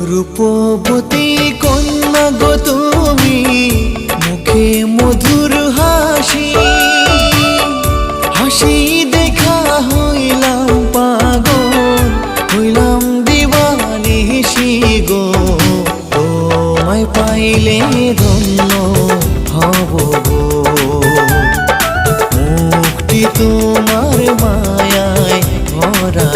রূপবতী কন্যা গো তুমি, মুখে মধুর হাসি, হাসি দেখা হইলাম পাগল, হইলাম দিবানিশি গো। তোমায় পাইলে ধন্য হব গো, মুখটি তোমার মায়ায় ভরা